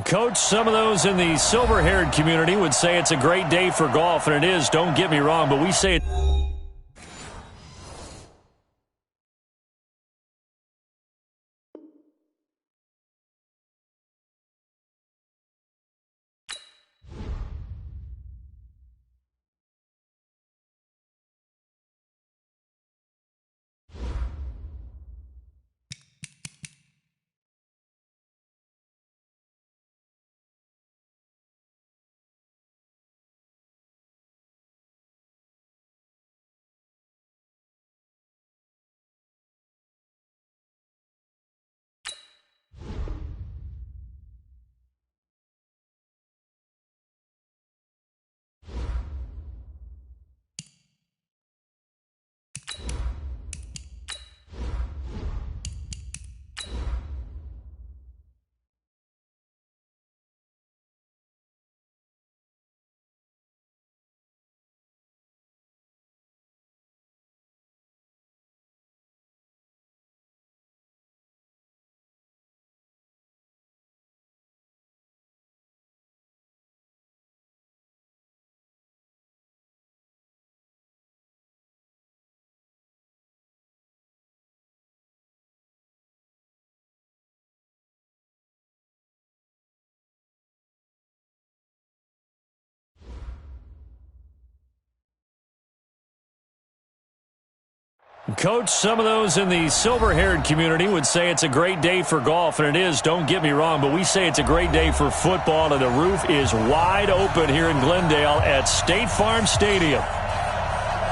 Coach, some of those in the silver-haired community would say it's a great day for golf, and it is, don't get me wrong, but we say it. Coach, some of those in the silver-haired community would say it's a great day for golf, and it is, don't get me wrong, but we say it's a great day for football, and the roof is wide open here in Glendale at State Farm Stadium.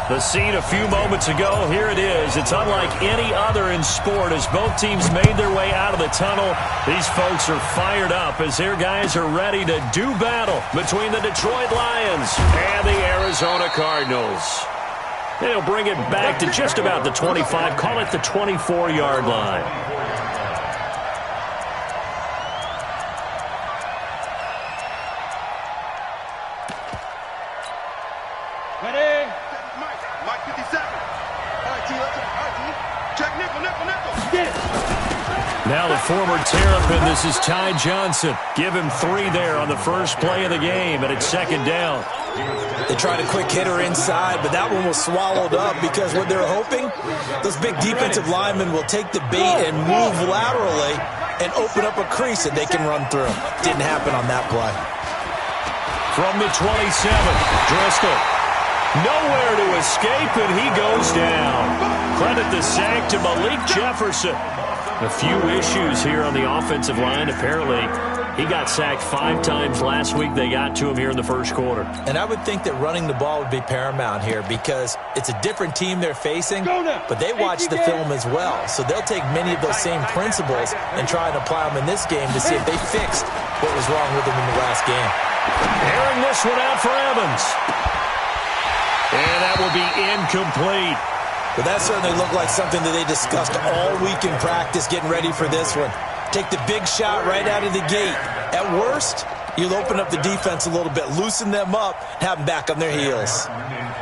The scene a few moments ago, here it is. It's unlike any other in sport as both teams made their way out of the tunnel. These folks are fired up as their guys are ready to do battle between the Detroit Lions and the Arizona Cardinals. They'll bring it back to just about the 25, call it the 24-yard line. Ready? Mike 57. All right, T, let's check nickel. Get it. Now the former Terrapin, this is Ty Johnson. Give him 3 there on the first play of the game, and it's second down. They tried a quick hitter inside, but that one was swallowed up because what they're hoping, those big defensive linemen will take the bait and move laterally and open up a crease that they can run through. Didn't happen on that play. From the 27, Driscoll. Nowhere to escape, and he goes down. Credit the sack to Malik Jefferson. A few issues here on the offensive line. Apparently, he got sacked 5 times last week. They got to him here in the first quarter. And I would think that running the ball would be paramount here because it's a different team they're facing, but they watch the film as well. So they'll take many of those same principles and try and apply them in this game to see if they fixed what was wrong with them in the last game. Airing this one out for Evans. And that will be incomplete. But that certainly looked like something that they discussed all week in practice getting ready for this one. Take the big shot right out of the gate. At worst, you'll open up the defense a little bit, loosen them up, have them back on their heels.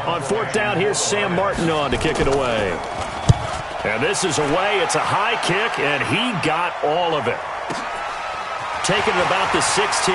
On 4th down, here's Sam Martin on to kick it away. And this is away. It's a high kick, and he got all of it. Taking it about the 16.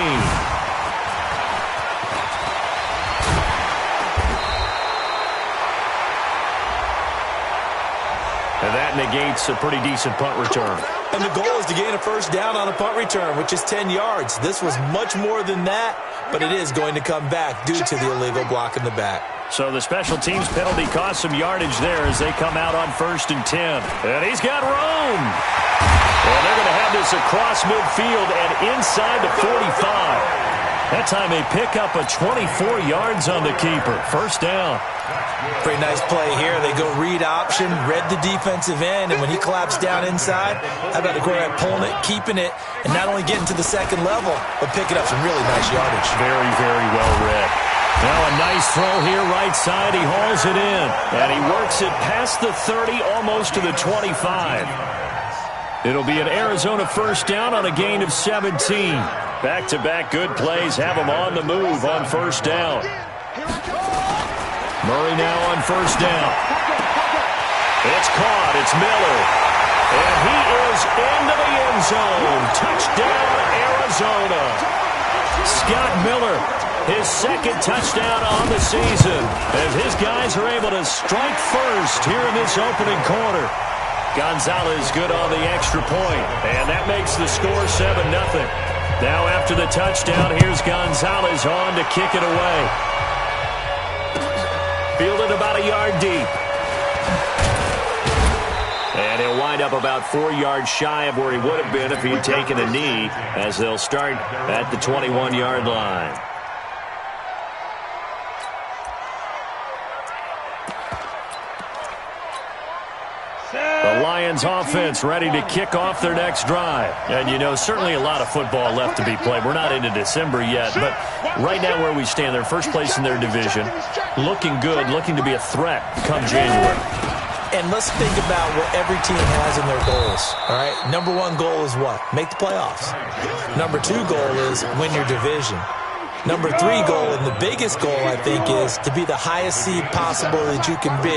And that negates a pretty decent punt return. And the goal is to gain a first down on a punt return, which is 10 yards. This was much more than that, but it is going to come back due to the illegal block in the back. So the special teams penalty cost some yardage there as they come out on 1st and 10. And he's got room. And they're going to have this across midfield and inside the 45. That time they pick up a 24 yards on the keeper. First down. Pretty nice play here. They go read option, read the defensive end, and when he collapsed down inside, how about the quarterback pulling it, keeping it, and not only getting to the second level, but picking up some really nice yardage. Very, very well read. Now a nice throw here right side. He hauls it in, and he works it past the 30, almost to the 25. It'll be an Arizona first down on a gain of 17. Back-to-back good plays have him on the move on first down. Murray now on first down. It's caught. It's Miller. And he is into the end zone. Touchdown, Arizona. Scott Miller, his second touchdown on the season, as his guys are able to strike first here in this opening quarter. Gonzalez good on the extra point, and that makes the score 7-0. Now after the touchdown, here's Gonzalez on to kick it away. Fielded about a yard deep. And he'll wind up about 4 yards shy of where he would have been if he had taken a knee, as they'll start at the 21-yard line. The Lions offense ready to kick off their next drive. And, you know, certainly a lot of football left to be played. We're not into December yet, but right now where we stand, they're first place in their division, looking good, looking to be a threat come January. And let's think about what every team has in their goals, all right? Number one goal is what? Make the playoffs. Number two goal is win your division. Number three goal, and the biggest goal, I think, is to be the highest seed possible that you can be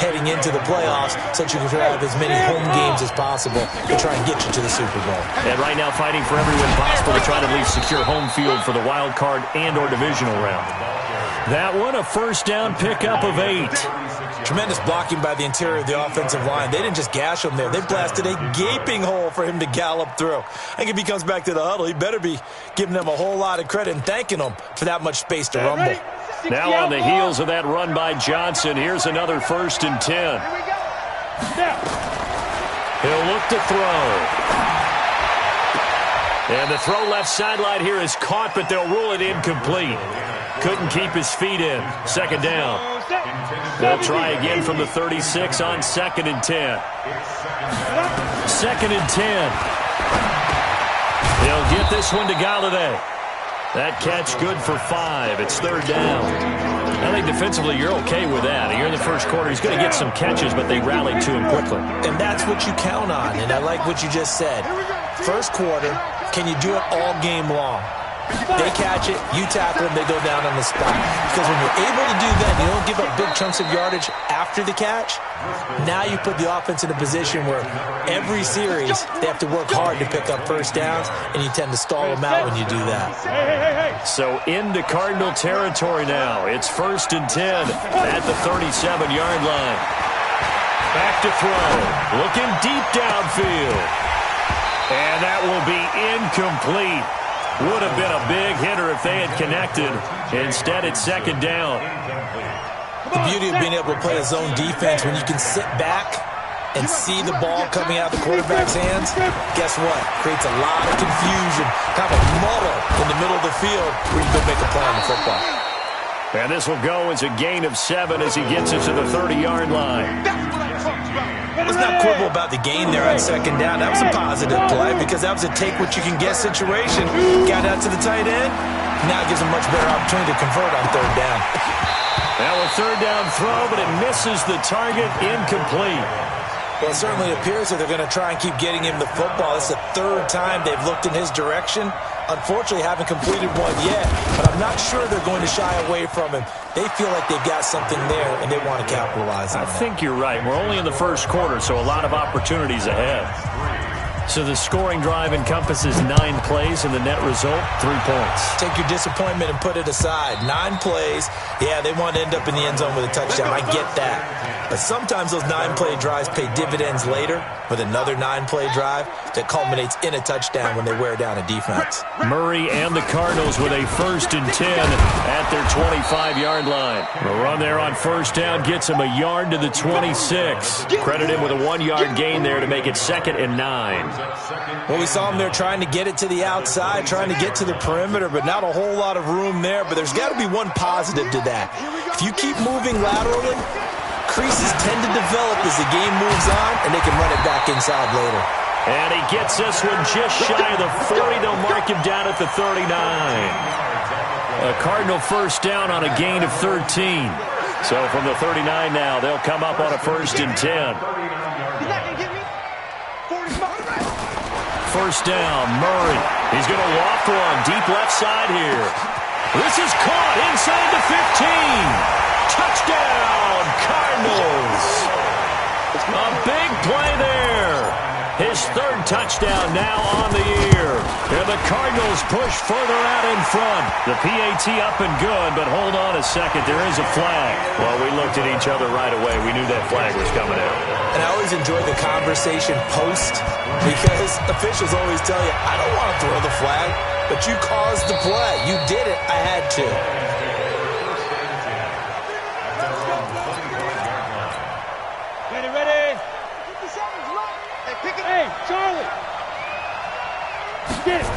heading into the playoffs so that you can have as many home games as possible to try and get you to the Super Bowl. And right now fighting for every win possible to try to at least secure home field for the wild card and or divisional round. That one, a first down pickup of 8. Tremendous blocking by the interior of the offensive line. They didn't just gash him there. They blasted a gaping hole for him to gallop through. I think if he comes back to the huddle, he better be giving them a whole lot of credit and thanking them for that much space to rumble. Now on the heels of that run by Johnson, here's another 1st and 10. He'll look to throw. And the throw left sideline here is caught, but they'll rule it incomplete. Couldn't keep his feet in. 2nd down. They'll try again from the 36 on 2nd and 10. 2nd and 10. He'll get this one to Galladay. That catch good for 5. It's 3rd down. I think defensively you're okay with that. Here in the first quarter, he's going to get some catches, but they rallied to him quickly. And that's what you count on, and I like what you just said. First quarter, can you do it all game long? They catch it, you tackle them, they go down on the spot. Because when you're able to do that, you don't give up big chunks of yardage after the catch. Now you put the offense in a position where every series they have to work hard to pick up first downs, and you tend to stall them out when you do that. So into Cardinal territory now. It's 1st and 10 at the 37-yard line. Back to throw. Looking deep downfield. And that will be incomplete. Would have been a big hitter if they had connected. Instead, it's 2nd down. The beauty of being able to play a zone defense when you can sit back and see the ball coming out of the quarterback's hands, guess what? Creates a lot of confusion, kind of a muddle in the middle of the field where you go make a play on the football. And this will go as a gain of 7 as he gets it to the 30-yard line. Let's not quibble about the gain there on 2nd down. That was a positive play because that was a take-what-you-can-get situation. Got out to the tight end. Now it gives him a much better opportunity to convert on 3rd down. Now a 3rd down throw, but it misses the target, incomplete. Well, it certainly appears that they're going to try and keep getting him the football. It's the 3rd time they've looked in his direction. Unfortunately, haven't completed one yet, but I'm not sure they're going to shy away from him. They feel like they've got something there, and they want to capitalize on it. I think you're right. We're only in the first quarter, so a lot of opportunities ahead. So the scoring drive encompasses 9 plays, and the net result, 3 points. Take your disappointment and put it aside. 9 plays. Yeah, they want to end up in the end zone with a touchdown. I get that. But sometimes those 9-play drives pay dividends later with another 9-play drive that culminates in a touchdown when they wear down a defense. Murray and the Cardinals with a 1st and 10 at their 25-yard line. The run there on 1st down gets him a yard to the 26. Credit him with a 1-yard gain there to make it 2nd and 9. Well, we saw him there trying to get it to the outside, trying to get to the perimeter, but not a whole lot of room there. But there's got to be one positive to that. If you keep moving laterally, creases tend to develop as the game moves on, and they can run it back inside later. And he gets this one just shy of the 40. They'll mark him down at the 39. A Cardinal 1st down on a gain of 13. So from the 39 now, they'll come up on a 1st and 10. 1st down, Murray. He's going to walk one deep left side here. This is caught inside the 15. Touchdown, Cardinals. A big play there. touchdown now on the year. And the Cardinals push further out in front. The PAT up and good, but hold on a second. There is a flag. Well, we looked at each other right away. We knew that flag was coming out. And I always enjoy the conversation post because officials always tell you, I don't want to throw the flag, but you caused the play. You did it. I had to. Ready? Hey, Charlie. Get it.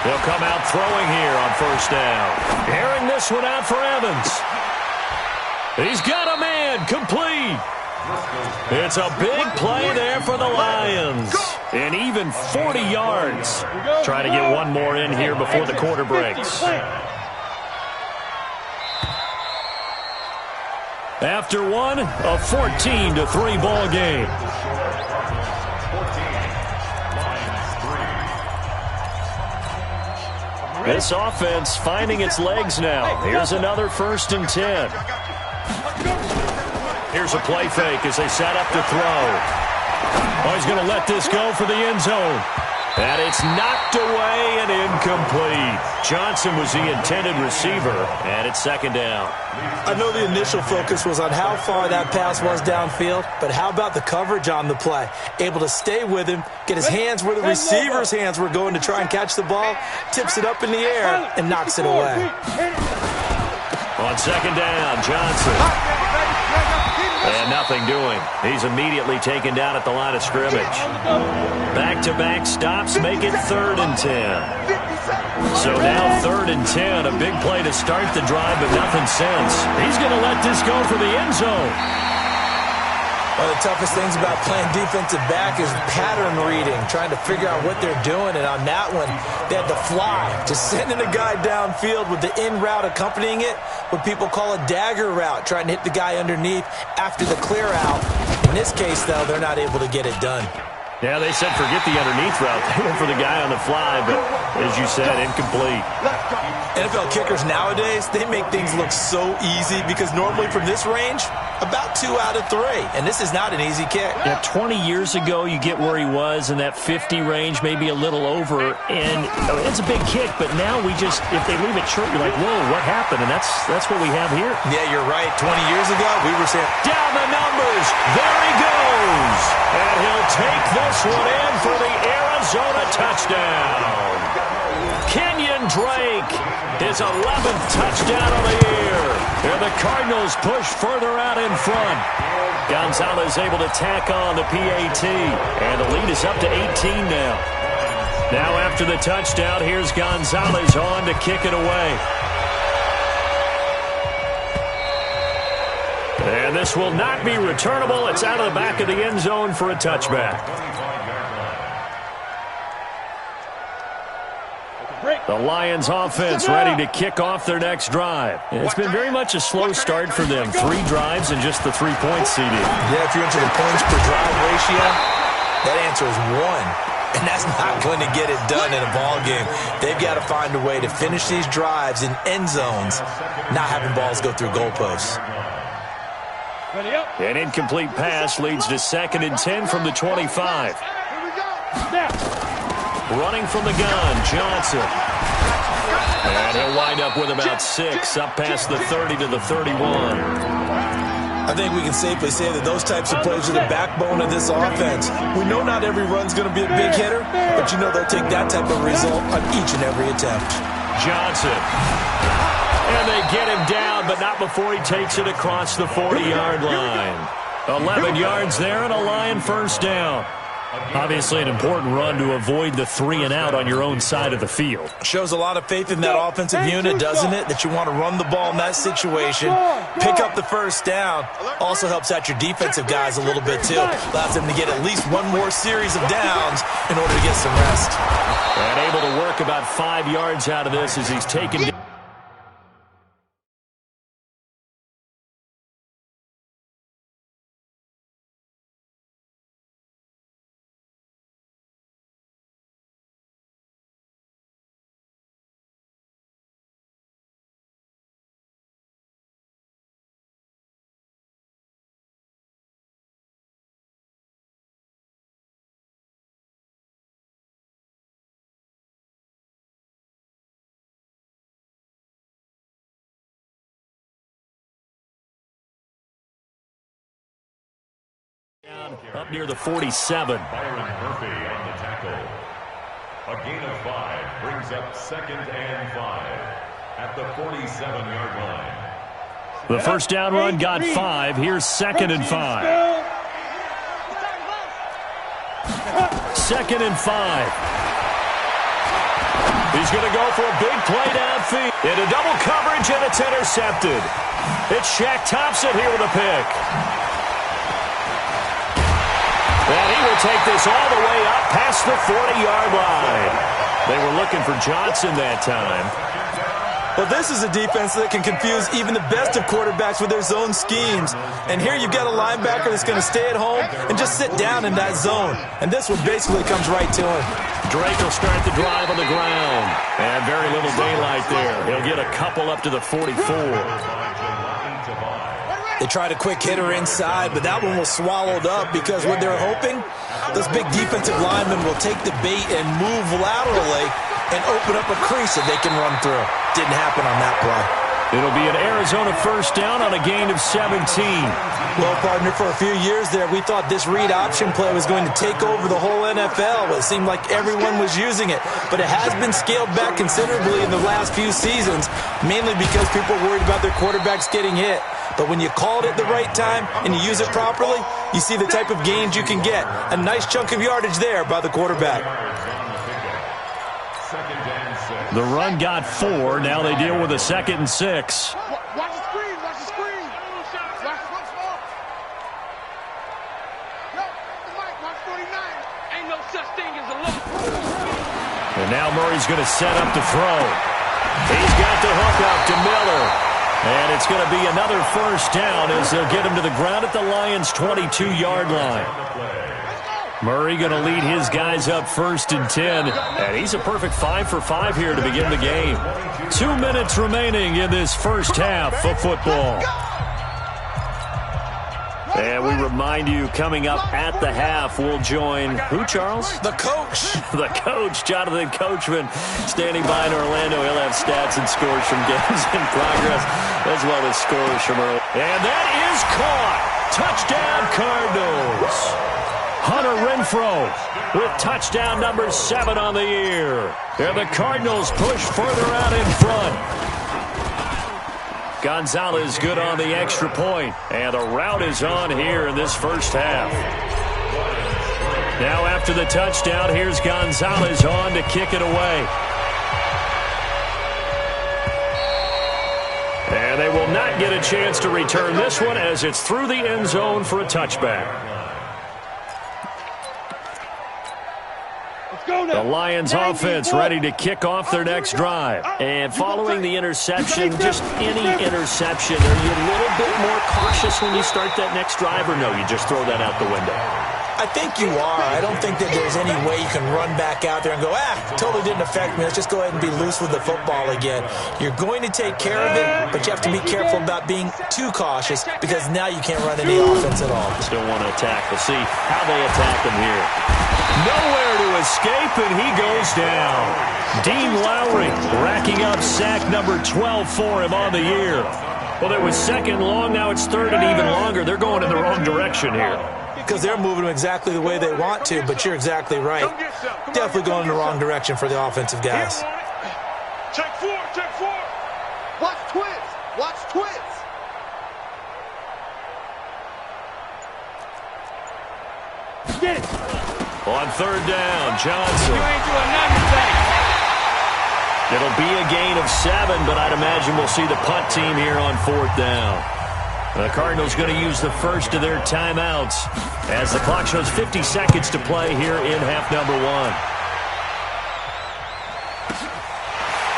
They'll come out throwing here on first down. Airing this one out for Evans. He's got a man, complete. It's a big play there for the Lions. And even 40 yards. Trying to get one more in here before the quarter breaks. After one, a 14-3 ball game. This offense finding its legs now. Here's another 1st and 10. Here's a play fake as they set up to throw. Oh, he's going to let this go for the end zone. And it's knocked away and incomplete. Johnson was the intended receiver, and it's 2nd down. I know the initial focus was on how far that pass was downfield, but how about the coverage on the play? Able to stay with him, get his hands where the receiver's hands were going to try and catch the ball, tips it up in the air, and knocks it away. On 2nd down, Johnson. And nothing doing. He's immediately taken down at the line of scrimmage. Back-to-back stops make it 3rd and 10. So now 3rd and 10. A big play to start the drive, but nothing since. He's going to let this go for the end zone. One of the toughest things about playing defensive back is pattern reading, trying to figure out what they're doing. And on that one, they had to fly, just sending a guy downfield with the in route accompanying it, what people call a dagger route, trying to hit the guy underneath after the clear out. In this case, though, they're not able to get it done. Yeah, they said forget the underneath route. They went for the guy on the fly, but as you said, incomplete. NFL kickers nowadays, they make things look so easy because normally from this range, about 2 out of 3. And this is not an easy kick. Yeah, 20 years ago, you get where he was in that 50 range, maybe a little over. And it's a big kick, but now we just, if they leave it short, you're like, whoa, what happened? And that's what we have here. Yeah, you're right. 20 years ago, we were saying, down the numbers. There he goes. And he'll take this one in for the Arizona touchdown. Kenyon Drake, his 11th touchdown of the year. And the Cardinals push further out in front. Gonzalez able to tack on the PAT. And the lead is up to 18 now. Now after the touchdown, here's Gonzalez on to kick it away. And this will not be returnable. It's out of the back of the end zone for a touchback. The Lions offense ready to kick off their next drive. It's been very much a slow start for them. 3 drives and just the 3-point seeding. Yeah, if you're into the points per drive ratio, that answer is 1. And that's not going to get it done in a ball game. They've got to find a way to finish these drives in end zones, not having balls go through goalposts. An incomplete pass leads to 2nd and 10 from the 25. Running from the gun, Johnson. And he'll wind up with about 6, up past the 30 to the 31. I think we can safely say that those types of plays are the backbone of this offense. We know not every run's going to be a big hitter, but you know they'll take that type of result on each and every attempt. Johnson. And they get him down, but not before he takes it across the 40-yard line. 11 yards there and a Lion 1st down. Obviously an important run to avoid the 3-and-out on your own side of the field. Shows a lot of faith in that offensive unit, doesn't it? That you want to run the ball in that situation. Pick up the 1st down. Also helps out your defensive guys a little bit, too. Allows them to get at least one more series of downs in order to get some rest. And able to work about 5 yards out of this as he's taken down. Up near the 47. Byron Murphy on the tackle. A gain of 5 brings up 2nd and 5 at the 47-yard line. The first down run got 5. Here's 2nd and 5. 2nd and 5. He's going to go for a big play downfield. Into double coverage, and it's intercepted. It's Shaq Thompson here with a pick. And he will take this all the way up past the 40-yard line. They were looking for Johnson that time. Well, this is a defense that can confuse even the best of quarterbacks with their zone schemes. And here you've got a linebacker that's going to stay at home and just sit down in that zone. And this one basically comes right to him. Drake will start the drive on the ground. And very little daylight there. He'll get a couple up to the 44. They tried a quick hitter inside, but that one was swallowed up because what they're hoping, those big defensive linemen will take the bait and move laterally and open up a crease that they can run through. Didn't happen on that play. It'll be an Arizona first down on a gain of 17. Well, partner, for a few years there, we thought this read option play was going to take over the whole NFL. It seemed like everyone was using it, but it has been scaled back considerably in the last few seasons, mainly because people are worried about their quarterbacks getting hit. But when you call it at the right time and you use it properly, you see the type of gains you can get. A nice chunk of yardage there by the quarterback. The run got 4. Now they deal with a 2nd and 6. Watch the screen. Watch the screen. Watch Yo, watch 49. Ain't no such thing as a look. And now Murray's going to set up to throw. He's got the hook up to Miller. And it's going to be another first down as they'll get him to the ground at the Lions' 22-yard line. Murray going to lead his guys up 1st and 10. And he's a perfect 5 for 5 here to begin the game. 2 minutes remaining in this first half of football. And we remind you, coming up at the half, we'll join who, Charles? The coach. The coach, Jonathan Coachman, standing by in Orlando. He'll have stats and scores from games in progress, as well as scores from early. And that is caught. Touchdown, Cardinals. Hunter Renfrow with touchdown number 7 on the year. And the Cardinals push further out in front. Gonzalez good on the extra point. And the route is on here in this first half. Now after the touchdown, here's Gonzalez on to kick it away. And they will not get a chance to return this one as it's through the end zone for a touchback. The Lions offense ready to kick off their next drive. And following the interception, just any interception, are you a little bit more cautious when you start that next drive, or no, you just throw that out the window? I think you are. I don't think that there's any way you can run back out there and go, totally didn't affect me. Let's just go ahead and be loose with the football again. You're going to take care of it, but you have to be careful about being too cautious because now you can't run any offense at all. Still want to attack. We'll see how they attack him here. Nowhere to escape, and he goes down. Dean Lowry racking up sack number 12 for him on the year. Well, it was 2nd long. Now it's 3rd and even longer. They're going in the wrong direction here. Because they're moving them exactly the way they want to, but you're exactly right. Definitely going in the wrong direction for the offensive guys. Check 4. Watch twins. Watch twins. Get it. On 3rd down, Johnson. You ain't doing nothing today. It'll be a gain of 7, but I'd imagine we'll see the punt team here on 4th down. The Cardinals going to use the first of their timeouts as the clock shows 50 seconds to play here in half number 1.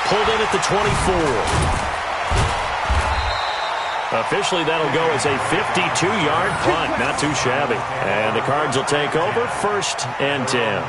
Pulled in at the 24. Officially, that'll go as a 52-yard punt. Not too shabby. And the Cards will take over 1st and 10.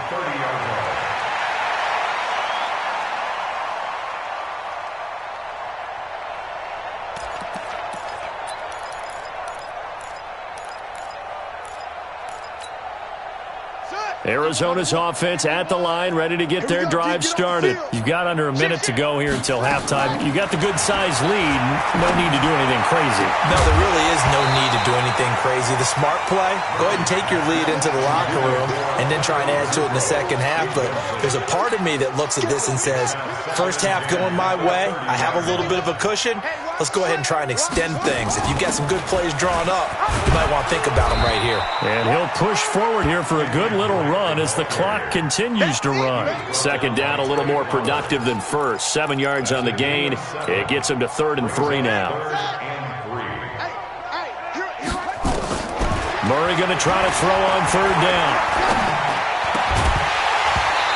Arizona's offense at the line, ready to get their drive started. You've got under a minute to go here until halftime. You got the good-sized lead. No need to do anything crazy. No, there really is no need to do anything crazy. The smart play, go ahead and take your lead into the locker room and then try and add to it in the second half. But there's a part of me that looks at this and says, first half going my way, I have a little bit of a cushion. Let's go ahead and try and extend things. If you've got some good plays drawn up, you might want to think about them right here. And he'll push forward here for a good little run as the clock continues to run. Second down, a little more productive than first. 7 yards on the gain. It gets him to 3rd and 3 now. Murray going to try to throw on 3rd down.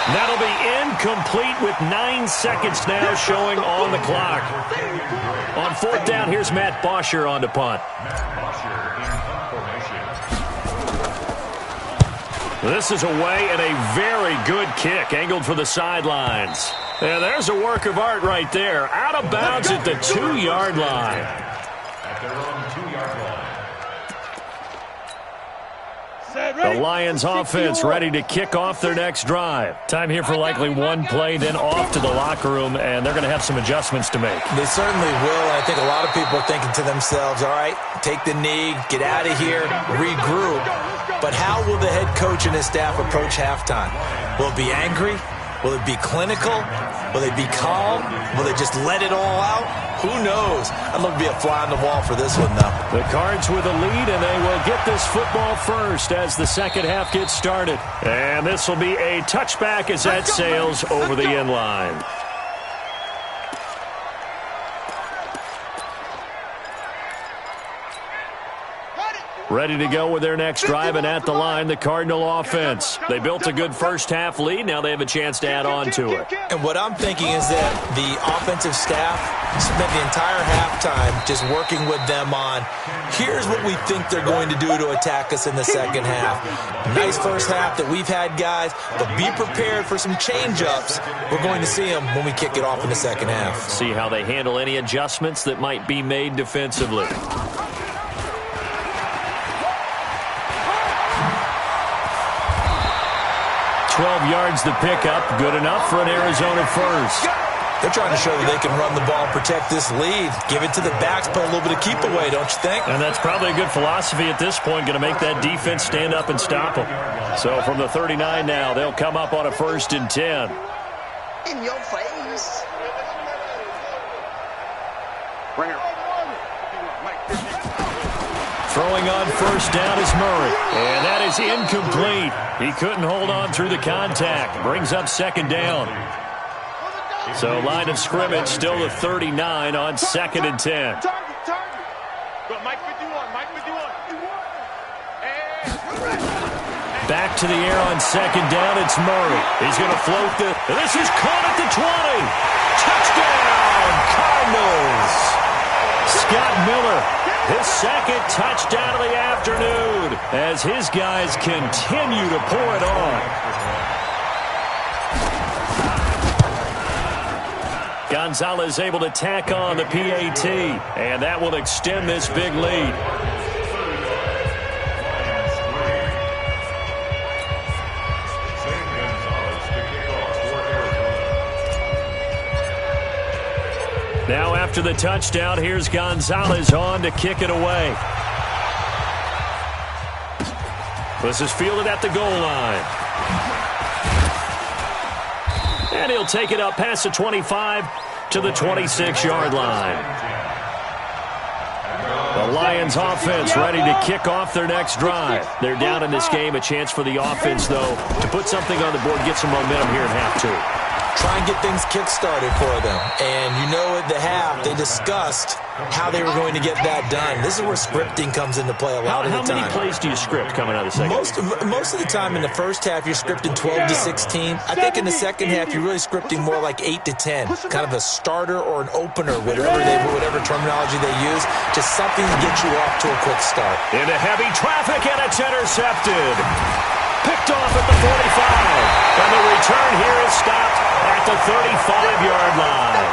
That'll be incomplete with 9 seconds now showing on the clock. On 4th down, here's Matt Bosher on to punt. This is away and a very good kick, angled for the sidelines. And there's a work of art right there. Out of bounds at the 2-yard line. At their own 2-yard line. The Lions offense ready to kick off their next drive. Time here for likely one play, then off to the locker room, and they're going to have some adjustments to make. They certainly will, and I think a lot of people are thinking to themselves, all right, take the knee, get out of here, regroup. But how will the head coach and his staff approach halftime? Will it be angry? Will it be clinical? Will they be calm? Will they just let it all out? Who knows? I'd love to be a fly on the wall for this one, though. The Cards with a lead, and they will get this football first as the second half gets started. And this will be a touchback as that sails over the end line. Ready to go with their next drive, and at the line, the Cardinal offense. They built a good first-half lead. Now they have a chance to add on to it. And what I'm thinking is that the offensive staff spent the entire halftime just working with them on, here's what we think they're going to do to attack us in the second half. Nice first half that we've had, guys, but be prepared for some change-ups. We're going to see them when we kick it off in the second half. See how they handle any adjustments that might be made defensively. 12 yards the pickup, good enough for an Arizona first. They're trying to show that they can run the ball and protect this lead. Give it to the backs, put a little bit of keep away, don't you think? And that's probably a good philosophy at this point, going to make that defense stand up and stop them. So from the 39 now, they'll come up on a 1st and 10. In your face. Throwing on 1st down is Murray. And that is incomplete. He couldn't hold on through the contact. Brings up 2nd down. So line of scrimmage still the 39 on 2nd and 10. Back to the air on 2nd down. It's Murray. He's going to float this. This is caught at the 20. Touchdown, Cardinals. Scott Miller, his 2nd touchdown of the afternoon as his guys continue to pour it on. Gonzalez able to tack on the PAT, and that will extend this big lead. Now after the touchdown, here's Gonzalez on to kick it away. This is fielded at the goal line. And he'll take it up past the 25 to the 26-yard line. The Lions offense ready to kick off their next drive. They're down in this game. A chance for the offense, though, to put something on the board, get some momentum here in half two. Try and get things kick-started for them. And you know at the half, they discussed how they were going to get that done. This is where scripting comes into play a lot of the time. How many plays do you script coming out of the second half? Most of the time in the first half, you're scripting 12 to 16. I think in the second half, you're really scripting more like 8 to 10. Kind of a starter or an opener, whatever terminology they use. Just something to get you off to a quick start. Into heavy traffic, and it's intercepted. Picked off at the 45. And the return here is stopped at the 35-yard line.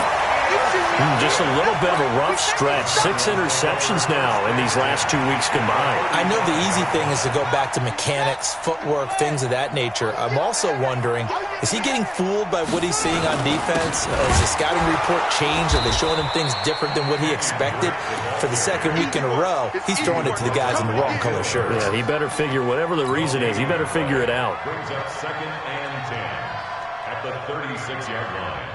Just a little bit of a rough stretch. 6 interceptions now in these last 2 weeks combined. I know the easy thing is to go back to mechanics, footwork, things of that nature. I'm also wondering, is he getting fooled by what he's seeing on defense? Has the scouting report changed? Are they showing him things different than what he expected? For the second week in a row, he's throwing it to the guys in the wrong color shirts. Yeah, he better figure, whatever the reason is, he better figure it out. Brings up 2nd and 10 at the 36-yard line.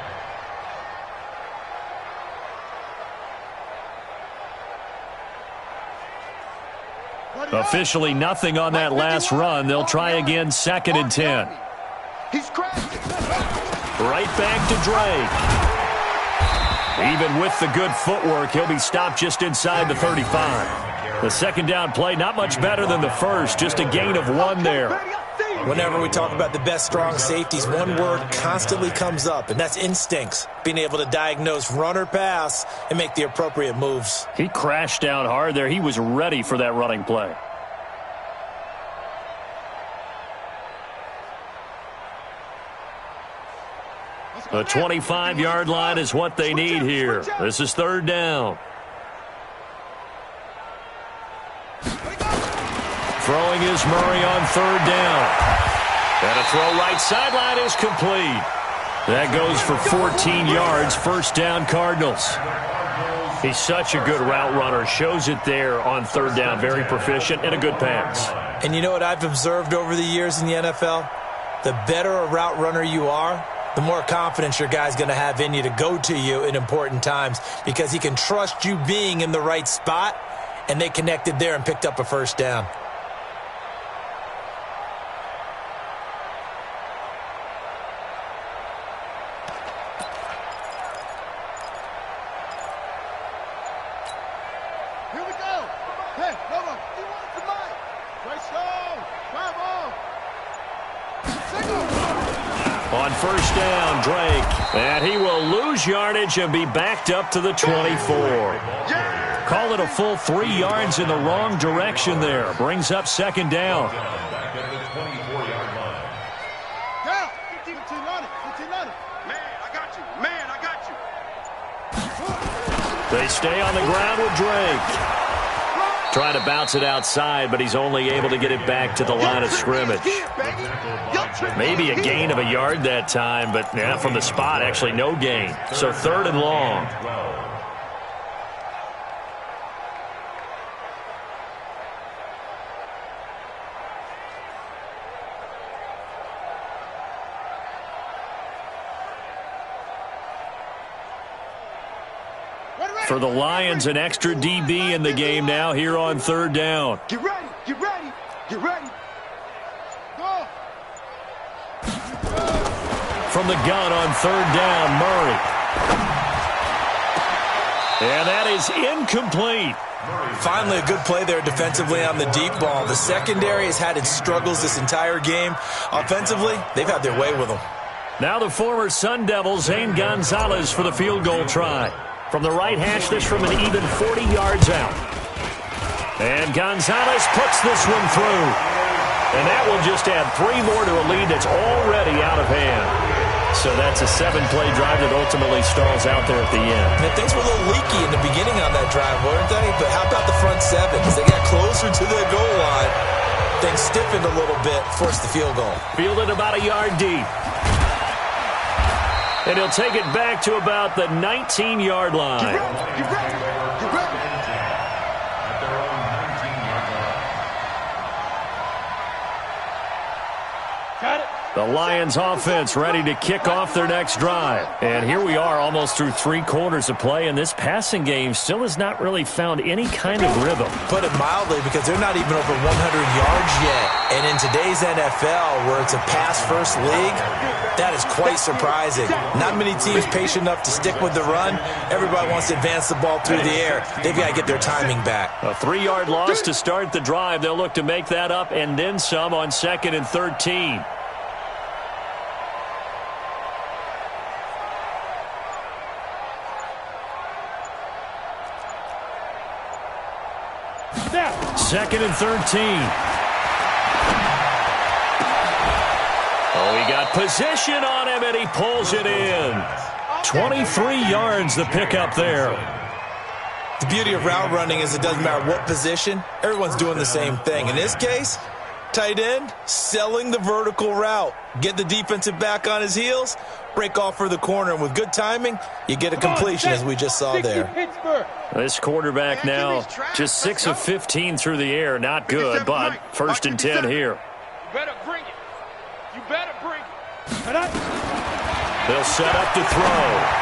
Officially nothing on that last run. They'll try again 2nd and 10. He's crashed. Right back to Drake. Even with the good footwork, he'll be stopped just inside the 35. The second down play, not much better than the first, just a gain of 1 there. Whenever we talk about the best strong safeties, one word constantly comes up, and that's instincts. Being able to diagnose run or pass and make the appropriate moves. He crashed down hard there. He was ready for that running play. The 25-yard line is what they need here. This is 3rd down. Throwing is Murray on 3rd down. And a throw right sideline is complete. That goes for 14 yards. 1st down, Cardinals. He's such a good route runner. Shows it there on 3rd down. Very proficient and a good pass. And you know what I've observed over the years in the NFL? The better a route runner you are, the more confidence your guy's going to have in you to go to you in important times because he can trust you being in the right spot, and they connected there and picked up a 1st down. Here we go. Hey, Nova, he wants the mic. Right show. Bravo. On 1st down, Drake. And he will lose yardage and be backed up to the 24. Call it a full 3 yards in the wrong direction there. Brings up 2nd down. Back at the 24-yard line. Down. 15 on it. 15 on it. Man, I got you. Man, I got you. They stay on the ground with Drake. Trying to bounce it outside, but he's only able to get it back to the line of scrimmage. Maybe a gain of a yard that time, but yeah, from the spot, actually no gain. So 3rd and long. For the Lions, an extra DB in the game now here on 3rd down. Get ready. Get ready. Get ready. Go. From the gun on 3rd down, Murray. And that is incomplete. Finally, a good play there defensively on the deep ball. The secondary has had its struggles this entire game. Offensively, they've had their way with them. Now the former Sun Devil, Zane Gonzalez, for the field goal try. From the right hash, this from an even 40 yards out. And Gonzalez puts this one through. And that will just add 3 more to a lead that's already out of hand. So that's a 7-play drive that ultimately stalls out there at the end. And things were a little leaky in the beginning on that drive, weren't they? But how about the front 7? As they got closer to the goal line, things stiffened a little bit, forced the field goal. Fielded about a yard deep. And he'll take it back to about the 19-yard line. Get ready. Get ready. Get ready. At their own 19-yard line. Got it. The Lions offense ready to kick off their next drive. And here we are almost through 3 quarters of play, and this passing game still has not really found any kind of rhythm. Put it mildly, because they're not even over 100 yards yet. And in today's NFL, where it's a pass-first league, that is quite surprising. Not many teams patient enough to stick with the run. Everybody wants to advance the ball through the air. They've got to get their timing back. A 3-yard loss to start the drive. They'll look to make that up and then some on 2nd and 13. Now. 2nd and 13. Oh, he got position on him, and he pulls it in. 23 yards the pickup there. The beauty of route running is it doesn't matter what position. Everyone's doing the same thing. In this case, tight end, selling the vertical route. Get the defensive back on his heels, break off for the corner, and with good timing, you get a completion as we just saw there. This quarterback now just 6 of 15 through the air. Not good, but 1st and 10 here. You better bring it. You better bring it. They'll set up to throw.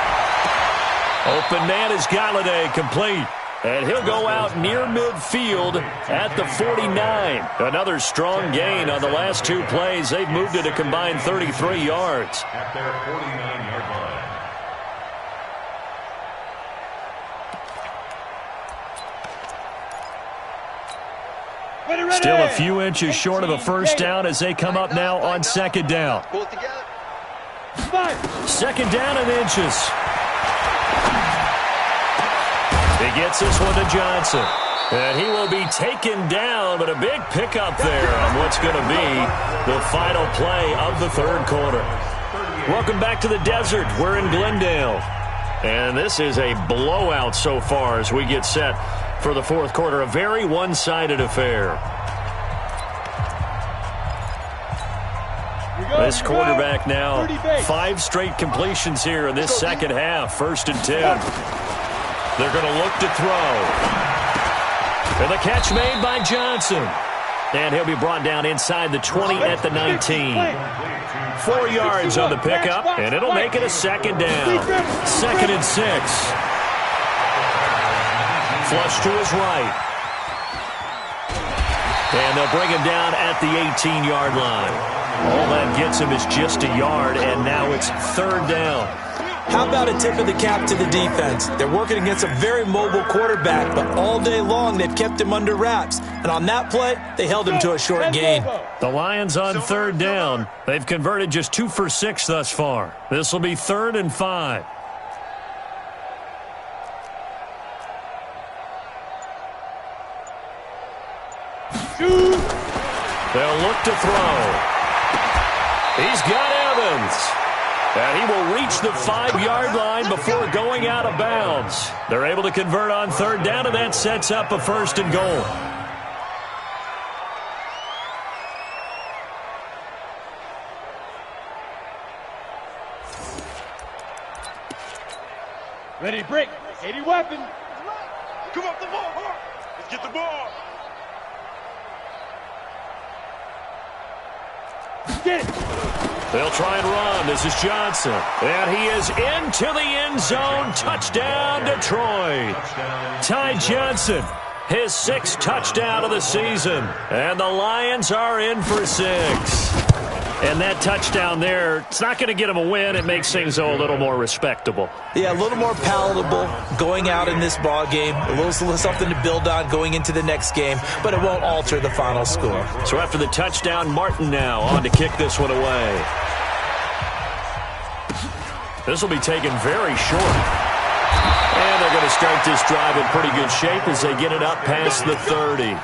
Open man is Galladay, complete. And he'll go out near midfield at the 49. Another strong gain on the last 2 plays. They've moved it a combined 33 yards. At their 49-yard line. Still a few inches short of a first down as they come up now on 2nd down. 2nd down and inches. He gets this one to Johnson. And he will be taken down, but a big pickup there on what's going to be the final play of the 3rd quarter. Welcome back to the desert. We're in Glendale. And this is a blowout so far as we get set for the 4th quarter. A very one-sided affair. This quarterback now 5 straight completions here in this 2nd half. 1st and 10. They're going to look to throw. And the catch made by Johnson. And he'll be brought down inside the 20 at the 19. 4 yards on the pickup, and it'll make it a 2nd down. 2nd and 6. Flush to his right. And they'll bring him down at the 18-yard line. All that gets him is just a yard, and now it's 3rd down. How about a tip of the cap to the defense? They're working against a very mobile quarterback, but all day long they've kept him under wraps. And on that play, they held him to a short gain. The Lions on 3rd down. They've converted just 2 for 6 thus far. This will be 3rd and 5. They'll look to throw. He's got Evans. And he will reach the 5-yard line before going out of bounds. They're able to convert on 3rd down, and that sets up a 1st and goal. Ready to break. 80 weapon. Come up the ball. Let's get the ball. Get it. They'll try and run. This is Johnson. And he is into the end zone. Touchdown, Detroit. Ty Johnson, his 6th touchdown of the season. And the Lions are in for 6. And that touchdown there, it's not going to get him a win. It makes things, though, a little more respectable. Yeah, a little more palatable going out in this ball game. A little something to build on going into the next game, but it won't alter the final score. So after the touchdown, Martin now on to kick this one away. This will be taken very short. And they're going to start this drive in pretty good shape as they get it up past the 30.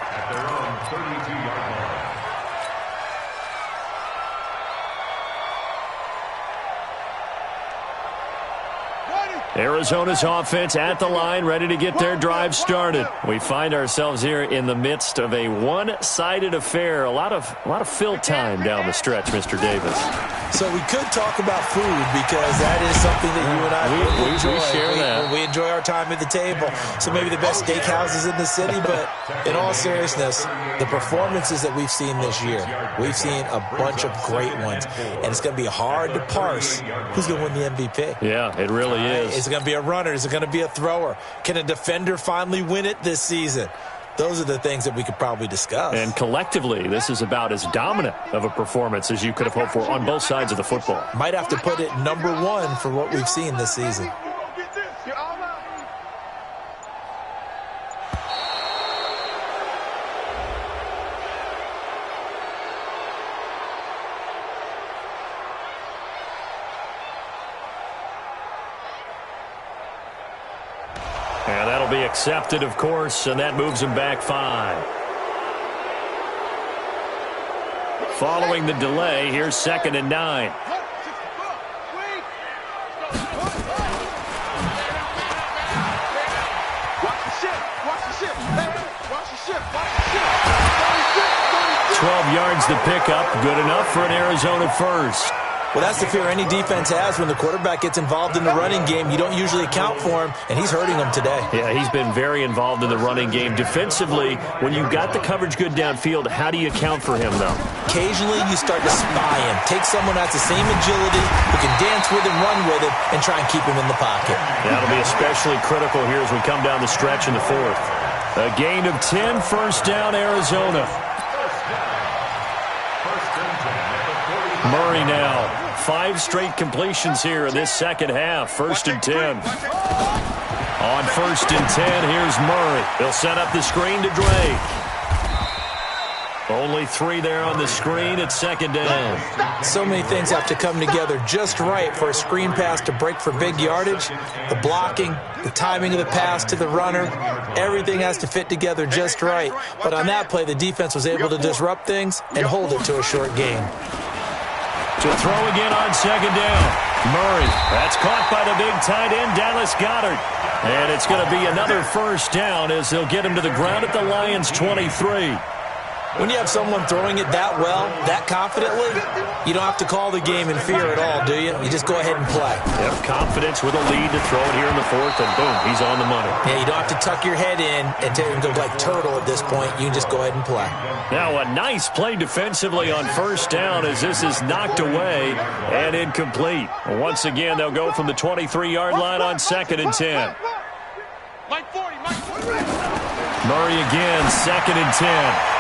Arizona's offense at the line, ready to get their drive started. We find ourselves here in the midst of a one-sided affair. A lot of fill time down the stretch, Mr. Davis. So we could talk about food because that is something that you and I enjoy. We share that. We enjoy our time at the table. So maybe the best steakhouses in the city, but in all seriousness, the performances that we've seen this year, we've seen a bunch of great ones. And it's going to be hard to parse who's going to win the MVP. Yeah, it really is. Is it going to be a runner? Is it going to be a thrower? Can a defender finally win it this season? Those are the things that we could probably discuss. And collectively, this is about as dominant of a performance as you could have hoped for on both sides of the football. Might have to put it #1 for what we've seen this season. And that'll be accepted, of course, and that moves him back 5. Following the delay, here's 2nd and 9. 12 yards to pick up. Good enough for an Arizona first. Well, that's the fear any defense has when the quarterback gets involved in the running game. You don't usually account for him, and he's hurting them today. Yeah, he's been very involved in the running game. Defensively, when you've got the coverage good downfield, how do you account for him, though? Occasionally, you start to spy him. Take someone that's the same agility, who can dance with him, run with him, and try and keep him in the pocket. That'll be especially critical here as we come down the stretch in the fourth. A gain of 10, first down, Arizona. Murray now. 5 straight completions here in this second half. First and 10. On first and 10, here's Murray. They'll set up the screen to Drake. Only 3 there on the screen at second down. So many things have to come together just right for a screen pass to break for big yardage. The blocking, the timing of the pass to the runner, everything has to fit together just right. But on that play, the defense was able to disrupt things and hold it to a short gain. To throw again on second down. Murray. That's caught by the big tight end, Dallas Goedert. And it's going to be another first down as they'll get him to the ground at the Lions' 23. When you have someone throwing it that well, that confidently, you don't have to call the game in fear at all, do you? You just go ahead and play. Yep, confidence with a lead to throw it here in the fourth, and boom, he's on the money. Yeah, you don't have to tuck your head in and go like turtle at this point. You can just go ahead and play. Now a nice play defensively on first down as this is knocked away and incomplete. Once again, they'll go from the 23-yard line on second and 10. Murray again, second and 10.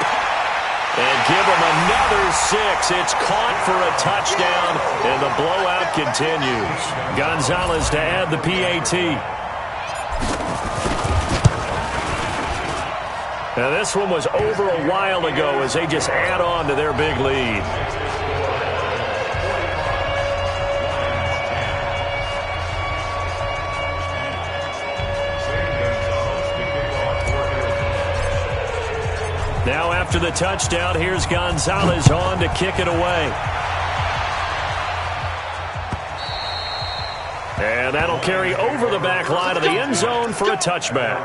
And give him another 6. It's caught for a touchdown, and the blowout continues. Gonzalez to add the PAT. Now this one was over a while ago as they just add on to their big lead. Now after the touchdown, here's Gonzalez on to kick it away. And that'll carry over the back line of the end zone for a touchback.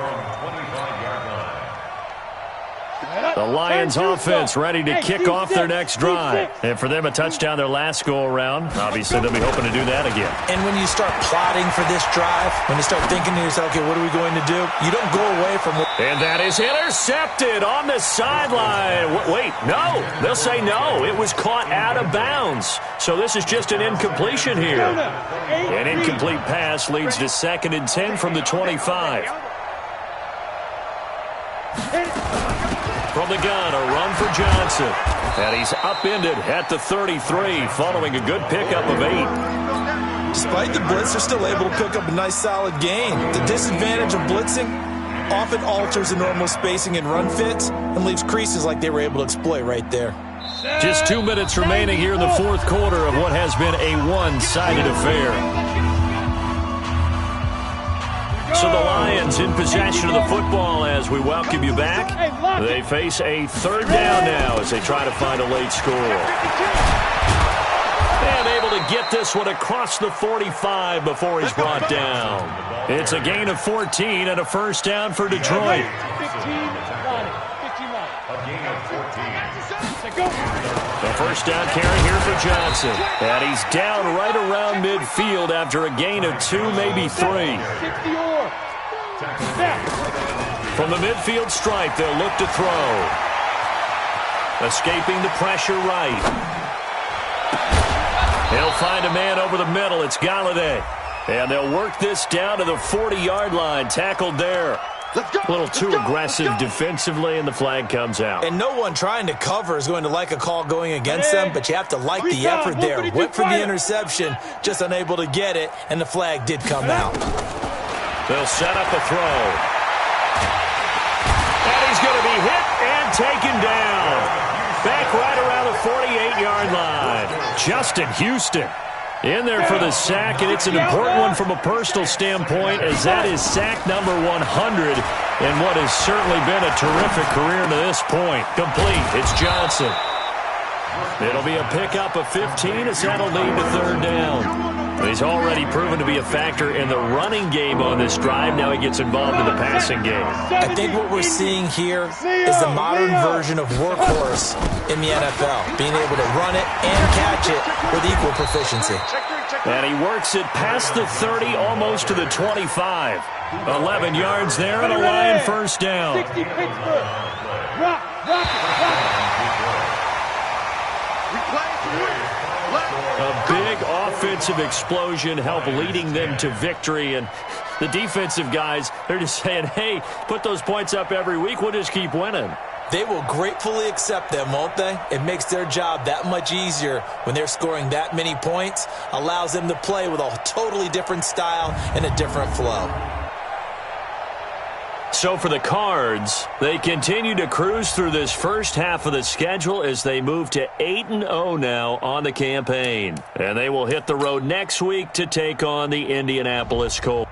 The Lions offense ready to kick off their next drive. And for them, a touchdown their last go-around. Obviously, they'll be hoping to do that again. And when you start plotting for this drive, when you start thinking to yourself, okay, what are we going to do? You don't go away from it. And that is intercepted on the sideline. Wait, no. They'll say no. It was caught out of bounds. So this is just an incompletion here. An incomplete pass leads to second and 10 from the 25. From the gun, a run for Johnson. And he's upended at the 33 following a good pickup of 8. Despite the blitz, they're still able to pick up a nice solid gain. The disadvantage of blitzing often alters the normal spacing and run fits and leaves creases like they were able to exploit right there. Just 2 minutes remaining here in the fourth quarter of what has been a one-sided affair. So the Lions in possession of the football as we welcome you back. They face a third down now as they try to find a late score. And able to get this one across the 45 before he's brought down. It's a gain of 14 and a first down for Detroit. The first down carry here for Johnson. And he's down right around midfield after a gain of 2, maybe 3. From the midfield stripe, they'll look to throw. Escaping the pressure right. They'll find a man over the middle. It's Galladay. And they'll work this down to the 40-yard line. Tackled there. A little too aggressive defensively, and the flag comes out. And no one trying to cover is going to like a call going against them, but you have to like the effort there. Went for the interception, just unable to get it, and the flag did come out. They'll set up a throw. And he's going to be hit and taken down. Back right around the 48-yard line. Justin Houston in there for the sack, and it's an important one from a personal standpoint as that is sack number 100 in what has certainly been a terrific career to this point. Complete. It's Johnson. It'll be a pickup of 15 as that'll lead to third down. He's already proven to be a factor in the running game on this drive. Now he gets involved in the passing game. I think what we're seeing here is the modern version of workhorse in the NFL, being able to run it and catch it with equal proficiency. And he works it past the 30, almost to the 25. 11 yards there and a Lion first down. 60 Pittsburgh. Rock it. A big offensive explosion helped leading them to victory. And the defensive guys, they're just saying, hey, put those points up every week. We'll just keep winning. They will gratefully accept them, won't they? It makes their job that much easier when they're scoring that many points. Allows them to play with a totally different style and a different flow. So for the Cards, they continue to cruise through this first half of the schedule as they move to 8-0 now on the campaign. And they will hit the road next week to take on the Indianapolis Colts.